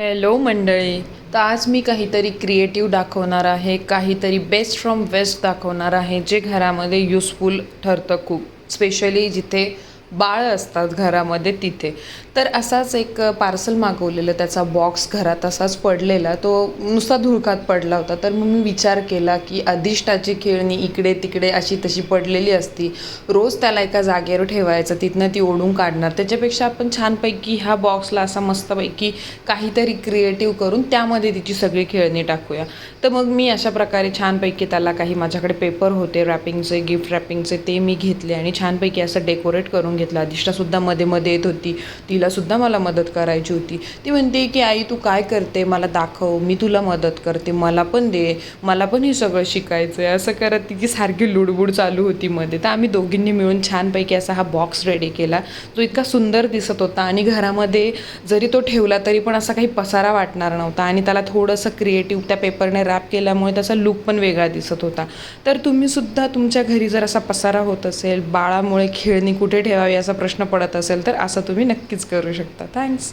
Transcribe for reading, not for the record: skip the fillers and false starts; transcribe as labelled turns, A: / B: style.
A: Hello मंडळी. तर आज मी काहीतरी क्रिएटिव्ह दाखवणार आहे, काहीतरी बेस्ट फ्रॉम वेस्ट दाखवणार आहे, जे घरामध्ये युजफुल ठरतं खूप, स्पेशली जिथे बाळ असतात घरामध्ये तिथे. तर असाच एक पार्सल मागवलेलं, त्याचा बॉक्स घरात असाच पडलेला, तो नुसता धुळकात पडला होता. तर मग मी विचार केला की अधिष्ठाची खेळणी इकडे तिकडे अशी तशी पडलेली असती, रोज त्याला एका जागेवर ठेवायचं, तिथनं ती ओढून काढणार, त्याच्यापेक्षा आपण छानपैकी ह्या बॉक्सला असा मस्तपैकी काहीतरी क्रिएटिव्ह करून त्यामध्ये तिची सगळी खेळणी टाकूया. तर मग मी अशा प्रकारे छानपैकी त्याला, काही माझ्याकडे पेपर होते रॅपिंगचे, गिफ्ट रॅपिंगचे, ते मी घेतले आणि छानपैकी असं डेकोरेट करून घेतलं. अधिष्ठासुद्धा मध्ये मध्ये येत होती, तिलासुद्धा मला मदत करायची होती. ती म्हणते की आई तू काय करते, मला दाखव, मी तुला मदत करते, मला पण दे, मला पण हे सगळं शिकायचं आहे, असं करत तिची सारखी लुडबुड चालू होती मध्ये. तर आम्ही दोघींनी मिळून छानपैकी असा हा बॉक्स रेडी केला, जो इतका सुंदर दिसत होता आणि घरामध्ये जरी तो ठेवला तरी पण असा काही पसारा वाटणार नव्हता आणि त्याला थोडंसं क्रिएटिव्ह त्या पेपरने रॅप केल्यामुळे त्याचा लुक पण वेगळा दिसत होता. तर तुम्हीसुद्धा तुमच्या घरी जर असा पसारा होत असेल, बाळामुळे खेळणी कुठे ठेवावी असा प्रश्न पडत असेल, तर असं तुम्ही नक्कीच करू शकता. थँक्स.